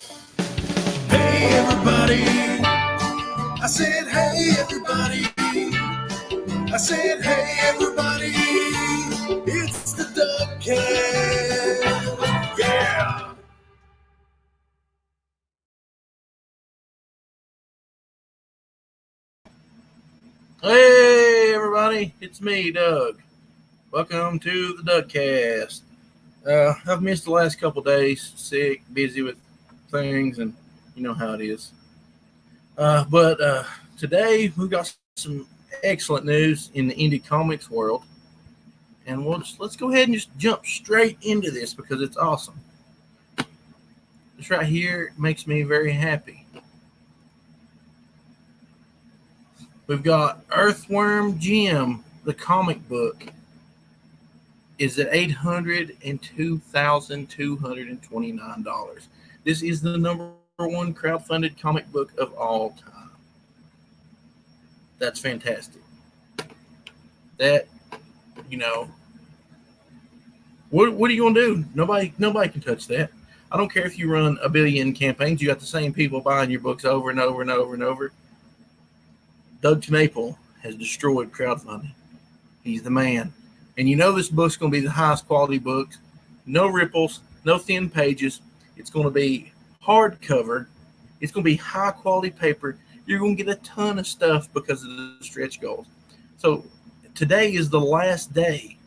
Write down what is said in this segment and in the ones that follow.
Hey everybody, I said hey everybody, I said hey everybody, it's the dugcast, yeah. Hey everybody, it's me, Doug. Welcome to the dugcast. I've missed the last couple days, sick, busy with things, and you know how it is. But today we've got some excellent news in the indie comics world, and let's go ahead and just jump straight into this because it's awesome. This right here makes me very happy. We've got Earthworm Jim, the comic book, is at $802,229. This is the number one crowdfunded comic book of all time. That's fantastic. That, what are you gonna do? Nobody can touch that. I don't care if you run a billion campaigns. You got the same people buying your books over and over and over and over. Doug Knaple has destroyed crowdfunding. He's the man. And you know this book's going to be the highest quality book. No ripples, no thin pages. It's going to be hardcover. It's going to be high quality paper. You're going to get a ton of stuff because of the stretch goals. So today is the last day.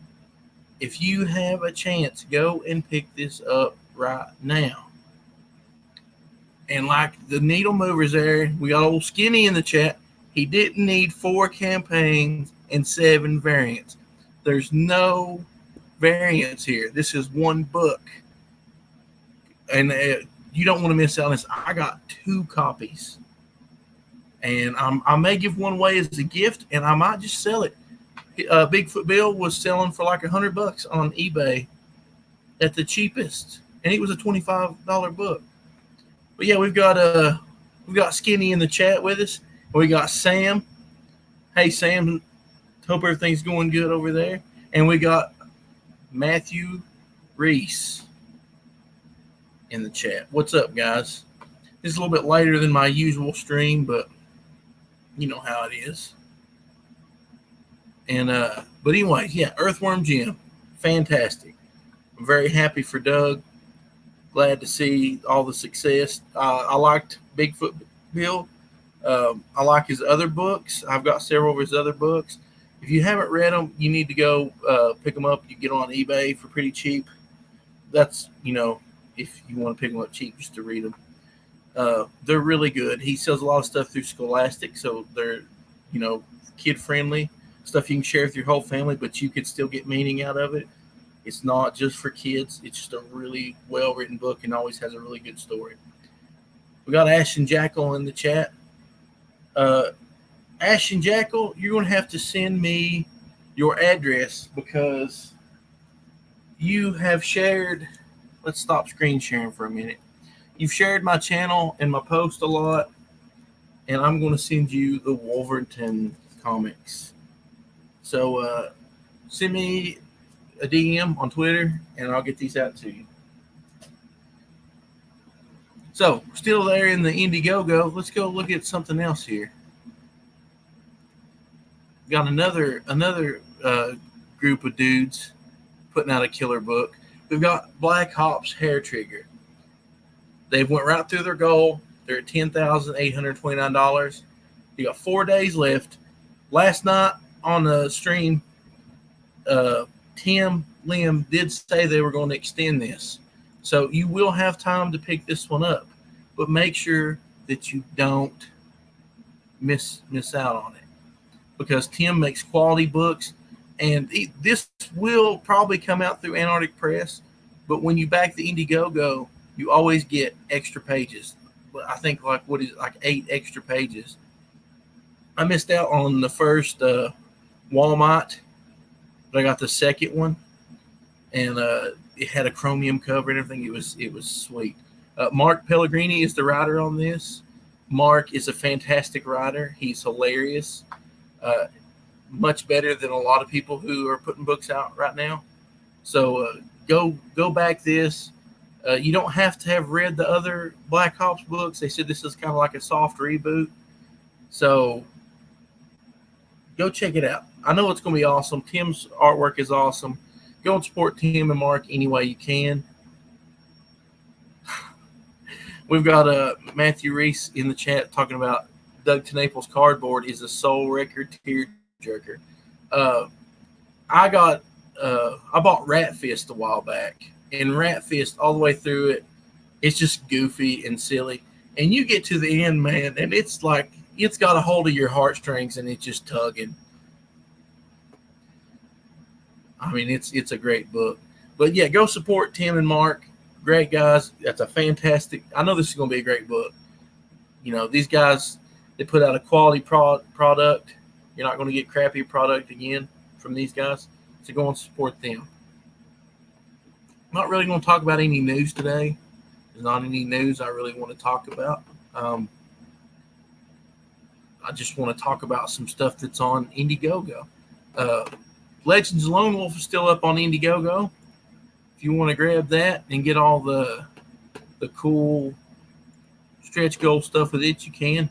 If you have a chance, go and pick this up right now. And like the needle movers there, we got old Skinny in the chat. He didn't need 4 campaigns and 7 variants. There's no variants here. This is one book. And you don't want to miss out on this. I got 2 copies. And I may give one away as a gift, and I might just sell it. Bigfoot Bill was selling for like $100 on eBay at the cheapest. And it was a $25 book. But yeah, we've got Skinny in the chat with us. We got Sam. Hey, Sam. Hope everything's going good over there. And we got Matthew Reese in the chat. What's up, guys? This is a little bit later than my usual stream, but you know how it is. And but anyway, yeah, Earthworm Jim. Fantastic. I'm very happy for Doug. Glad to see all the success. I liked Bigfoot Bill. I like his other books. I've got several of his other books. If you haven't read them, you need to go pick them up. You get them on eBay for pretty cheap. That's, if you want to pick them up cheap just to read them. They're really good. He sells a lot of stuff through Scholastic, so they're, kid-friendly. Stuff you can share with your whole family, but you could still get meaning out of it. It's not just for kids. It's just a really well-written book and always has a really good story. We got Ash and Jackal in the chat. Ash and Jackal, you're going to have to send me your address because you have shared. Let's stop screen sharing for a minute. You've shared my channel and my post a lot, and I'm going to send you the Wolverton comics. So send me a DM on Twitter, and I'll get these out to you. So, still there in the IndieGoGo. Let's go look at something else here. Got another group of dudes putting out a killer book. We've got Blackhawks Trigger. They've went right through their goal. They're at $10,829. You got 4 days left. Last night on the stream, Tim Lim did say they were going to extend this. So you will have time to pick this one up, but make sure that you don't miss out on it because Tim makes quality books, and this will probably come out through Antarctic Press, but when you back the IndieGoGo, you always get extra pages. I think like 8 extra pages. I missed out on the first Walmart, but I got the second one, and it had a chromium cover and everything. It was sweet. Mark Pellegrini is the writer on this. Mark is a fantastic writer. He's hilarious. Much better than a lot of people who are putting books out right now. So go back this. You don't have to have read the other Blackhawks books. They said this is kind of like a soft reboot. So go check it out. I know it's going to be awesome. Tim's artwork is awesome. Go and support Tim and Mark any way you can. We've got Matthew Reese in the chat talking about Doug TeNaples cardboard is a soul record tearjerker. I bought Rat Fist a while back, and Rat Fist all the way through it, it's just goofy and silly. And you get to the end, man, and it's like it's got a hold of your heartstrings, and it's just tugging. I mean, it's a great book. But yeah, go support Tim and Mark. Great guys. That's a fantastic. I know this is going to be a great book. You know, these guys, they put out a quality product. You're not going to get crappy product again from these guys. So go and support them. I'm not really going to talk about any news today. There's not any news I really want to talk about. I just want to talk about some stuff that's on IndieGoGo. Legends of Lone Wolf is still up on IndieGoGo. If you want to grab that and get all the cool stretch goal stuff with it, you can.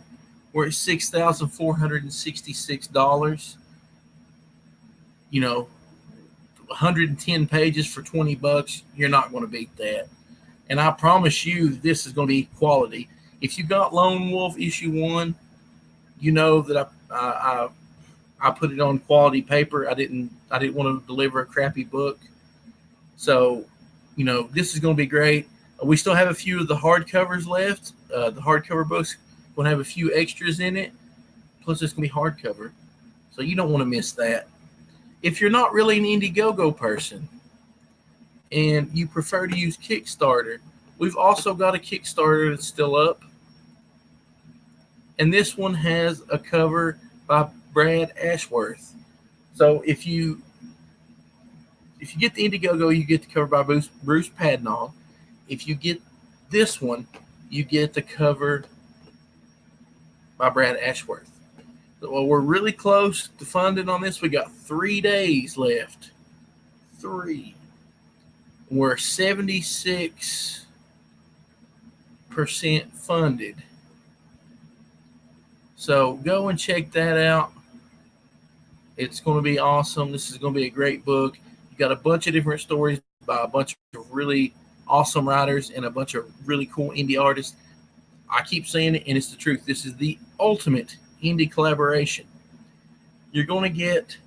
We're at $6,466. You know, 110 pages for $20. You're not going to beat that. And I promise you, this is going to be quality. If you got Lone Wolf issue 1, you know that I put it on quality paper. I didn't want to deliver a crappy book. So, you know, this is going to be great. We still have a few of the hardcovers left. The hardcover books going to have a few extras in it. Plus, it's going to be hardcover. So you don't want to miss that. If you're not really an IndieGoGo person and you prefer to use Kickstarter, we've also got a Kickstarter that's still up. And this one has a cover by Brad Ashworth. So if you get the IndieGoGo, you get the cover by Bruce Padnall. If you get this one, you get the cover by Brad Ashworth. Well, we're really close to funding on this. We got 3 days left. 3. We're 76% funded. So go and check that out. It's going to be awesome. This is going to be a great book. You got a bunch of different stories by a bunch of really awesome writers and a bunch of really cool indie artists. I keep saying it, and it's the truth. This is the ultimate indie collaboration. You're going to get,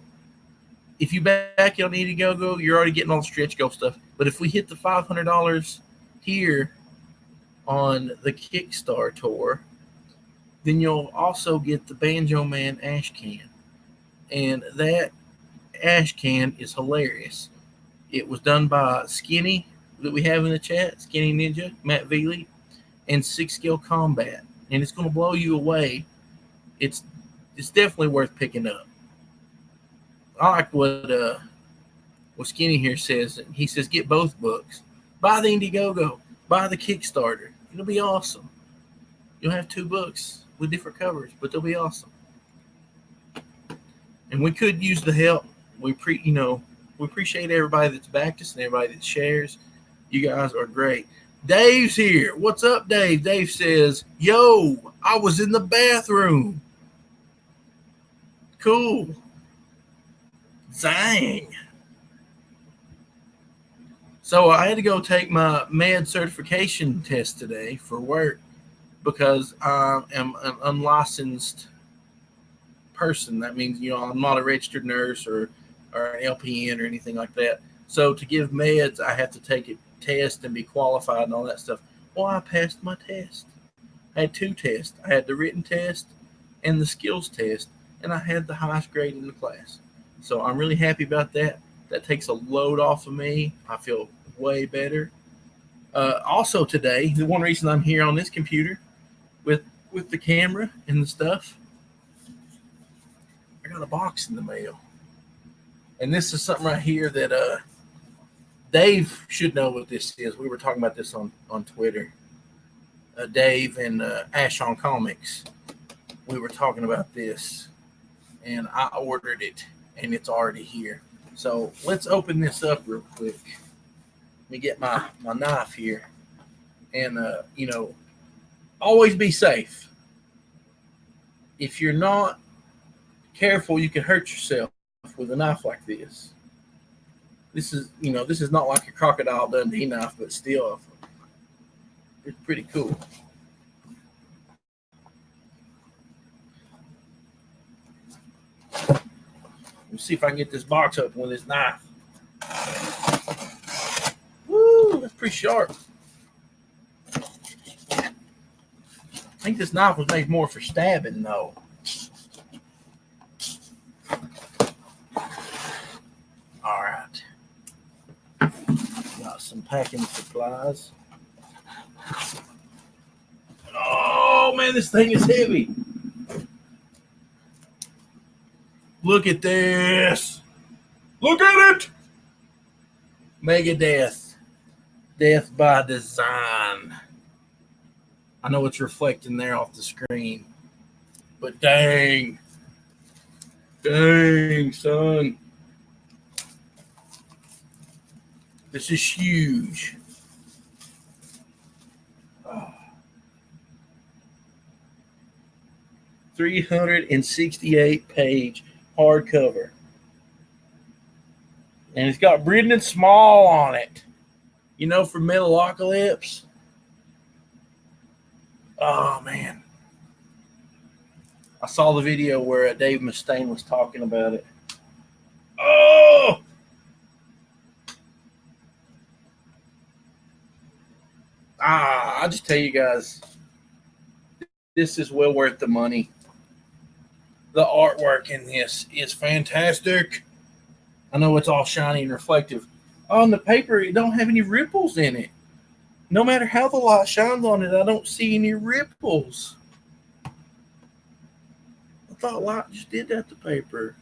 if you back on IndieGoGo, you're already getting all the stretch goal stuff. But if we hit the $500 here on the Kickstarter, then you'll also get the Banjo Man ash can. And that ash can is hilarious. It was done by Skinny, that we have in the chat, Skinny Ninja, Matt Veely, and Six Scale Combat. And it's going to blow you away. It's definitely worth picking up. I like what Skinny here says. He says, get both books. Buy the IndieGoGo. Buy the Kickstarter. It'll be awesome. You'll have 2 books with different covers, but they'll be awesome. And we could use the help. We appreciate everybody that's backed us and everybody that shares. You guys are great. Dave's here. What's up, Dave? Dave says, yo, I was in the bathroom. Cool. Dang. So I had to go take my med certification test today for work because I am an unlicensed person. That means, I'm not a registered nurse or an LPN or anything like that. So to give meds, I have to take a test and be qualified and all that stuff. Well, I passed my test. I had 2 tests. I had the written test and the skills test, and I had the highest grade in the class. So I'm really happy about that. That takes a load off of me. I feel way better. Also today, the one reason I'm here on this computer with the camera and the stuff, I got a box in the mail. And this is something right here that Dave should know what this is. We were talking about this on Twitter. Dave and Ash on Comics. We were talking about this. And I ordered it. And it's already here. So let's open this up real quick. Let me get my knife here. And, always be safe. If you're not careful, you can hurt yourself with a knife like this. This is not like a Crocodile Dundee knife, but still, it's pretty cool. Let's see if I can get this box open with this knife. Woo, that's pretty sharp. I think this knife was made more for stabbing, though. All right. Got some packing supplies. Oh, man, this thing is heavy. Look at this. Look at it. Megadeth. Death by design. I know it's reflecting there off the screen. But dang. Dang, son. This is huge. 368-page hardcover. And it's got Brendan Small on it. For Metalocalypse. Oh, man. I saw the video where Dave Mustaine was talking about it. Oh! I just tell you guys, this is well worth the money. The artwork in this is fantastic. I know it's all shiny and reflective. On the paper, it don't have any ripples in it. No matter how the light shines on it, I don't see any ripples. I thought light just did that to paper.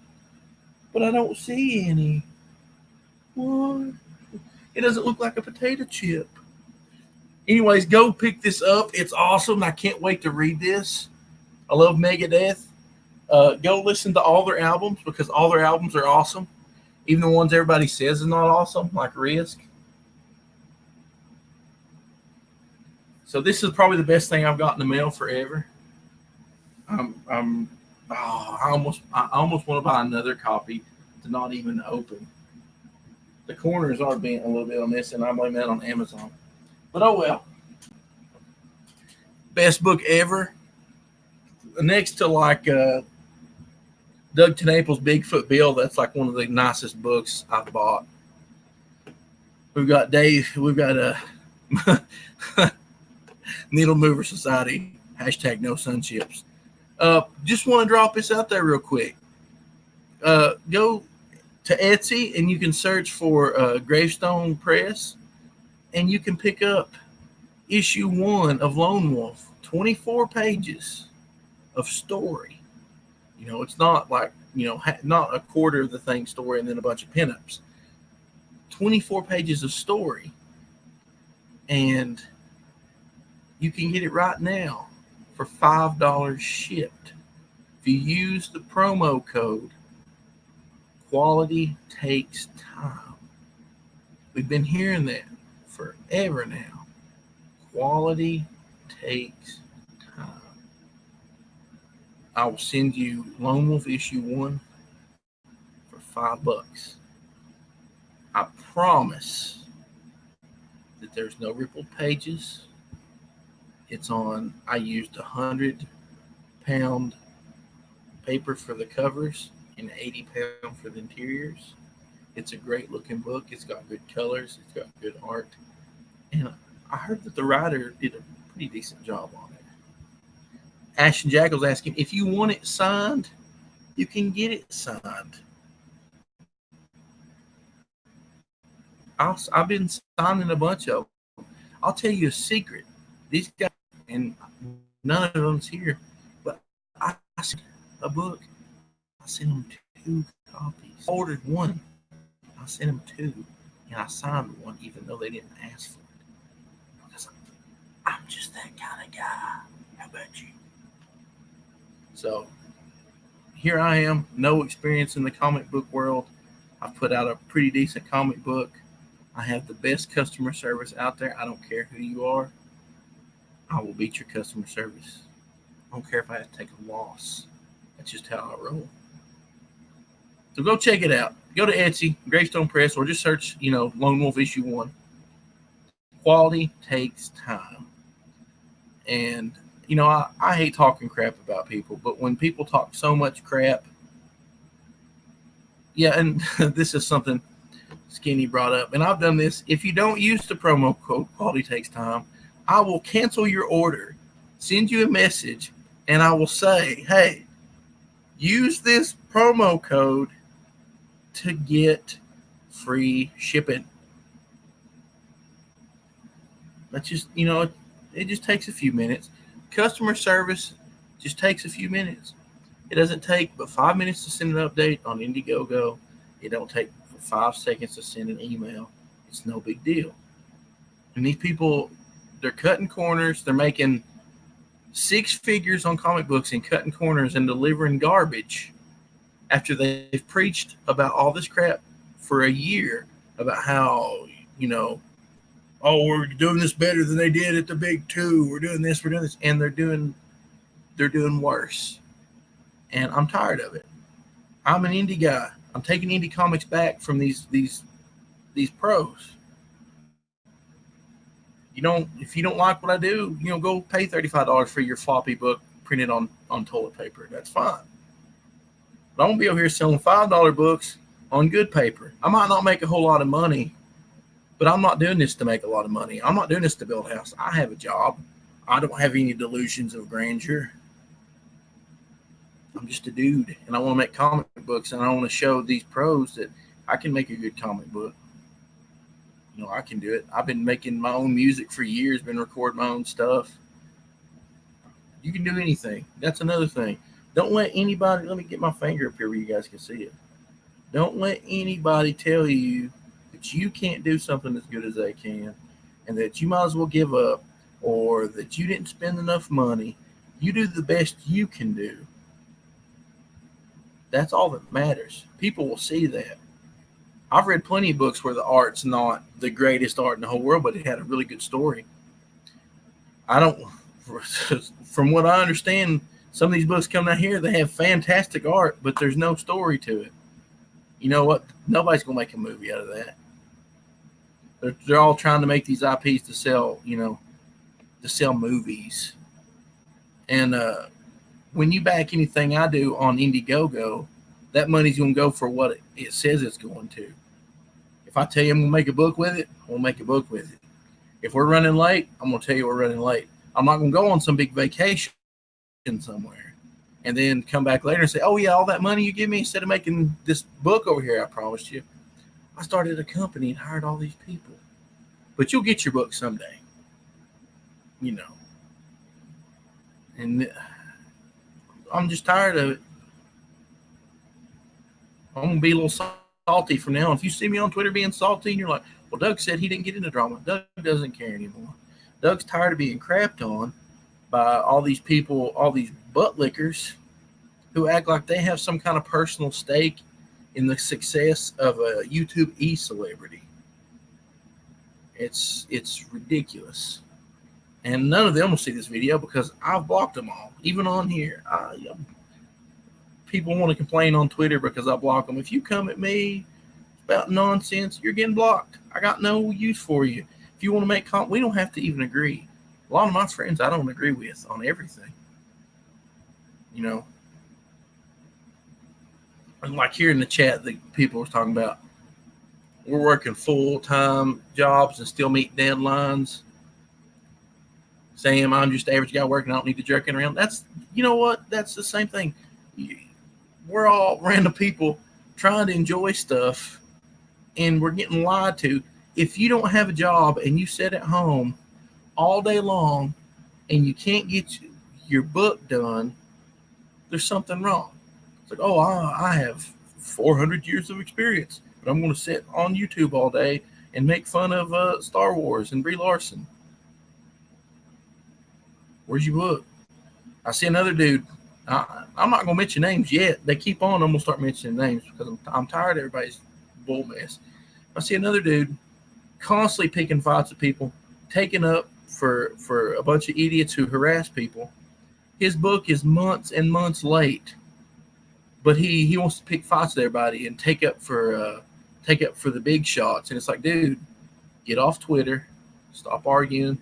But I don't see any. What? It doesn't look like a potato chip. Anyways, go pick this up. It's awesome. I can't wait to read this. I love Megadeth. Go listen to all their albums because all their albums are awesome. Even the ones everybody says is not awesome, like Risk. So this is probably the best thing I've got in the mail forever. I almost want to buy another copy to not even open. The corners are bent a little bit on this, and I blame that on Amazon. But oh well. Best book ever. Next to Doug TenNapel's Bigfoot Bill, that's like one of the nicest books I've bought. We've got Dave. We've got Needle Mover Society. # no sunships. Just want to drop this out there real quick. Go to Etsy and you can search for Gravestone Press, and you can pick up issue 1 of Lone Wolf. 24 pages of story. It's not like, not a quarter of the thing story and then a bunch of pinups. 24 pages of story. And you can get it right now for $5 shipped. If you use the promo code, quality takes time. We've been hearing that forever now. Quality takes time. I will send you Lone Wolf issue 1 for $5. I promise that there's no rippled pages. I used 100-pound paper for the covers and 80-pound for the interiors. It's a great looking book. It's got good colors. It's got good art. And I heard that the writer did a pretty decent job on it. Ashton Jackal's asking, if you want it signed, you can get it signed. I've been signing a bunch of them. I'll tell you a secret. These guys, and none of them's here, but I sent a book. I sent them 2 copies. I ordered 1. I sent them 2, and I signed 1, even though they didn't ask for it. Because I'm just that kind of guy. How about you? So here I am, no experience in the comic book world. I've put out a pretty decent comic book. I have the best customer service out there. I don't care who you are. I will beat your customer service. I don't care if I have to take a loss. That's just how I roll. So go check it out. Go to Etsy, Gravestone Press, or just search, Lone Wolf Issue 1. Quality takes time. And, I hate talking crap about people, but when people talk so much crap, yeah, and this is something Skinny brought up, and I've done this. If you don't use the promo code Quality Takes Time, I will cancel your order, send you a message, and I will say, hey, use this promo code to get free shipping. That's just, it just takes a few minutes. Customer service just takes a few minutes. It doesn't take but 5 minutes to send an update on IndieGoGo. It don't take 5 seconds to send an email. It's no big deal. And these people, they're cutting corners. They're making 6 figures on comic books and cutting corners and delivering garbage after they've preached about all this crap for a year about how, oh, we're doing this better than they did at the big 2. We're doing this, and they're doing worse. And I'm tired of it. I'm an indie guy. I'm taking indie comics back from these pros. If you don't like what I do, go pay $35 for your floppy book printed on toilet paper. That's fine. But I won't be over here selling $5 books on good paper. I might not make a whole lot of money, but I'm not doing this to make a lot of money. I'm not doing this to build a house. I have a job. I don't have any delusions of grandeur. I'm just a dude, and I want to make comic books, and I want to show these pros that I can make a good comic book. I can do it. I've been making my own music for years, been recording my own stuff. You can do anything. That's another thing. Don't let anybody, let me get my finger up here where you guys can see it. Don't let anybody tell you that you can't do something as good as they can, and that you might as well give up, or that you didn't spend enough money. You do the best you can do. That's all that matters. People will see that. I've read plenty of books where the art's not the greatest art in the whole world, but it had a really good story. From what I understand, some of these books coming out here, they have fantastic art, but there's no story to it. You know what? Nobody's going to make a movie out of that. They're all trying to make these IPs to sell, to sell movies. And when you back anything I do on IndieGoGo, that money's going to go for what it says it's going to. If I tell you I'm going to make a book with it, I'm going to make a book with it. If we're running late, I'm going to tell you we're running late. I'm not going to go on some big vacation somewhere and then come back later and say, oh, yeah, all that money you give me instead of making this book over here I promised you, I started a company and hired all these people. But you'll get your book someday. And I'm just tired of it. I'm going to be a little salty from now on. If you see me on Twitter being salty and you're like, well, Doug said he didn't get into drama. Doug doesn't care anymore. Doug's tired of being crapped on by all these people, all these butt lickers who act like they have some kind of personal stake in the success of a YouTube e-celebrity. It's ridiculous. And none of them will see this video because I've blocked them all, even on here. People want to complain on Twitter because I block them. If you come at me about nonsense, you're getting blocked. I got no use for you. If you want to make we don't have to even agree. A lot of my friends I don't agree with on everything. And like here in the chat, the people were talking about we're working full-time jobs and still meet deadlines. Sam, I'm just an average guy working. I don't need to jerking around. That's, what? That's the same thing. We're all random people trying to enjoy stuff, and we're getting lied to. If you don't have a job and you sit at home all day long and you can't get your book done, there's something wrong. It's like, oh, I have 400 years of experience, but I'm going to sit on YouTube all day and make fun of Star Wars and Brie Larson. Where's your book? I see another dude. I'm not going to mention names yet. They keep on. I'm going to start mentioning names because I'm tired of everybody's bull mess. I see another dude constantly picking fights with people, taking up for a bunch of idiots who harass people. His book is months and months late, but he wants to pick fights with everybody and take up for the big shots. And it's like, dude, get off Twitter, stop arguing,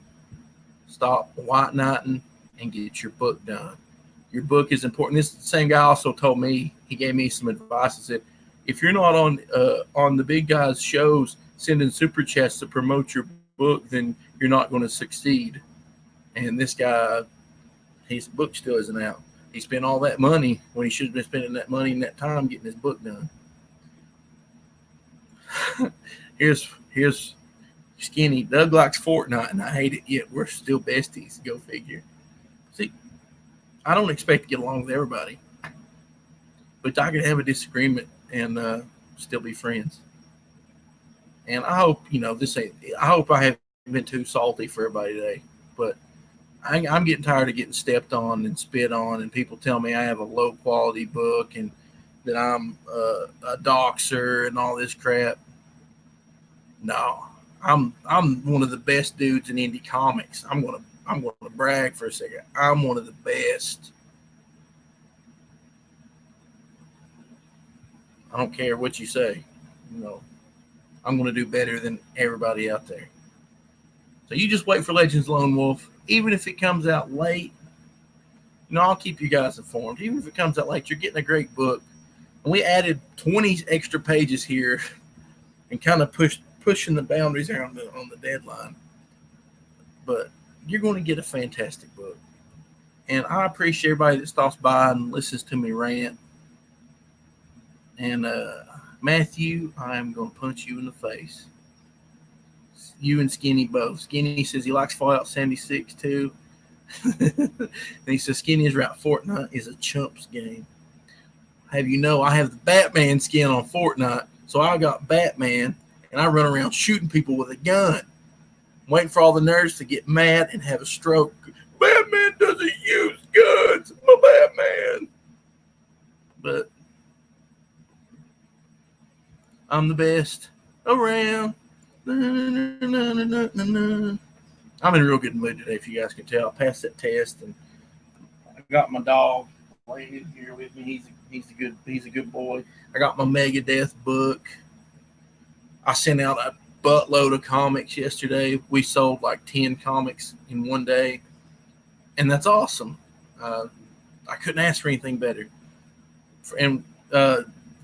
stop white knighting, and get your book done. Your book is important. This same guy also told me, he gave me some advice. He said, if you're not on the big guys' shows sending super chats to promote your book, then you're not going to succeed. And this guy, his book still isn't out. He spent all that money when he should have been spending that money and that time getting his book done. Here's Skinny. Doug likes Fortnite, and I hate it, yet we're still besties. Go figure. See, I don't expect to get along with everybody, but I could have a disagreement and still be friends. And I hope, I hope I haven't been too salty for everybody today, but I'm getting tired of getting stepped on and spit on, and people tell me I have a low quality book and that I'm a doxer and all this crap. No, I'm one of the best dudes in indie comics. I'm gonna brag for a second. I'm one of the best. I don't care what you say. I'm gonna do better than everybody out there. So you just wait for Legends Lone Wolf. Even if it comes out late, I'll keep you guys informed. Even if it comes out late, you're getting a great book. And we added 20 extra pages here and kind of pushing the boundaries there on the deadline. But you're going to get a fantastic book. And I appreciate everybody that stops by and listens to me rant. And Matthew, I'm going to punch you in the face. You and Skinny both. Skinny says he likes Fallout 76 too. And he says Skinny is right. Fortnite is a chumps game. I have the Batman skin on Fortnite, so I got Batman, and I run around shooting people with a gun. I'm waiting for all the nerds to get mad and have a stroke. Batman doesn't use guns. I'm a Batman. But I'm the best around. I'm in a real good mood today, if you guys can tell. I passed that test, and I got my dog laying in here with me. He's a good boy. I got my Megadeth book. I sent out a buttload of comics yesterday. We sold like 10 comics in one day, and that's awesome. I couldn't ask for anything better. And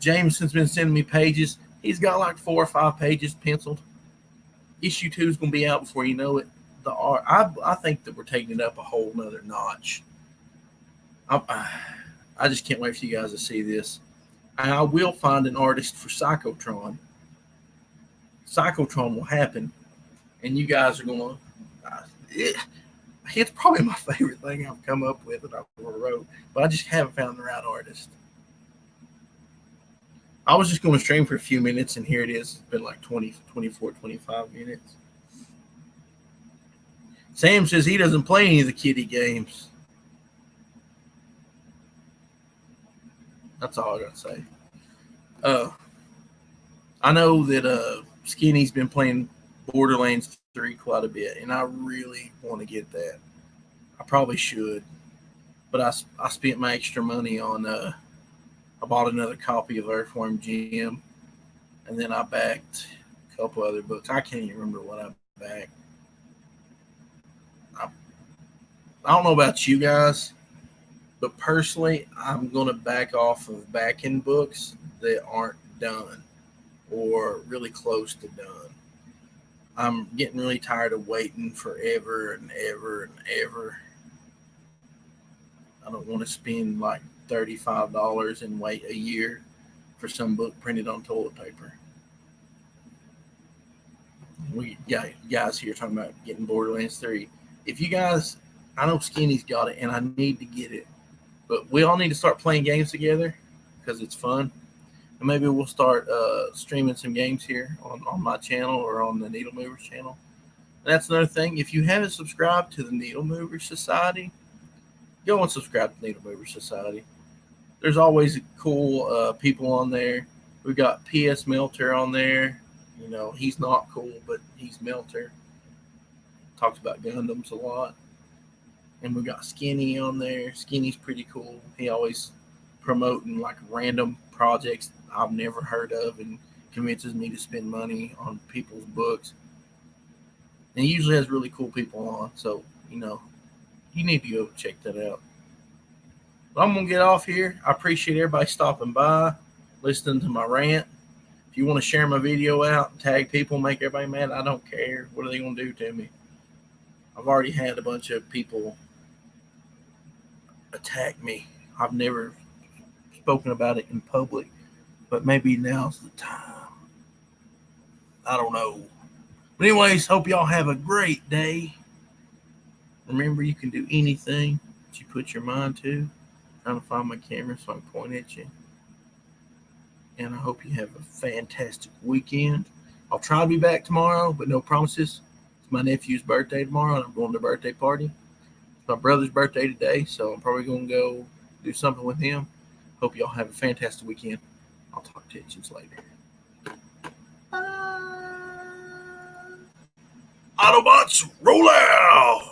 Jameson's been sending me pages. He's got like 4 or 5 pages penciled. Issue 2 is going to be out before you know it. The art, I think that we're taking it up a whole nother notch. I just can't wait for you guys to see this. And I will find an artist for Psychotron. Psychotron will happen, and you guys are going to. It's probably my favorite thing I've come up with that I wrote, but I just haven't found the right artist. I was just going to stream for a few minutes, and here it is. It's been like 20, 24, 25 minutes. Sam says he doesn't play any of the kiddie games. That's all I got to say. I know that Skinny's been playing Borderlands 3 quite a bit, and I really want to get that. I probably should, but I spent my extra money on I bought another copy of Earthworm Jim, and then I backed a couple other books. I can't even remember what I backed. I don't know about you guys, but personally, I'm going to back off of backing books that aren't done or really close to done. I'm getting really tired of waiting forever and ever and ever. I don't want to spend like $35 and wait a year for some book printed on toilet paper. We got guys here talking about getting Borderlands 3. If you guys, I know Skinny's got it, and I need to get it. But we all need to start playing games together because it's fun. And maybe we'll start streaming some games here on my channel or on the Needle Movers channel. And that's another thing. If you haven't subscribed to the Needle Movers Society, go and subscribe to the Needle Movers Society. There's always cool people on there. We've got P.S. Melter on there. He's not cool, but he's Melter. talks about Gundams a lot. And we got Skinny on there. Skinny's pretty cool. He always promoting like random projects I've never heard of and convinces me to spend money on people's books. And he usually has really cool people on. So, you know, you need to go check that out. But I'm going to get off here. I appreciate everybody stopping by, listening to my rant. If you want to share my video out, tag people, make everybody mad, I don't care. What are they going to do to me? I've already had a bunch of people attack me. I've never spoken about it in public, but maybe now's the time. I don't know. But anyways, hope y'all have a great day. Remember, you can do anything that you put your mind to. I'm trying to find my camera so I can point at you. And I hope you have a fantastic weekend. I'll try to be back tomorrow, but no promises. It's my nephew's birthday tomorrow, and I'm going to a birthday party. It's my brother's birthday today, so I'm probably going to go do something with him. Hope y'all have a fantastic weekend. I'll talk to you later. Autobots, roll out!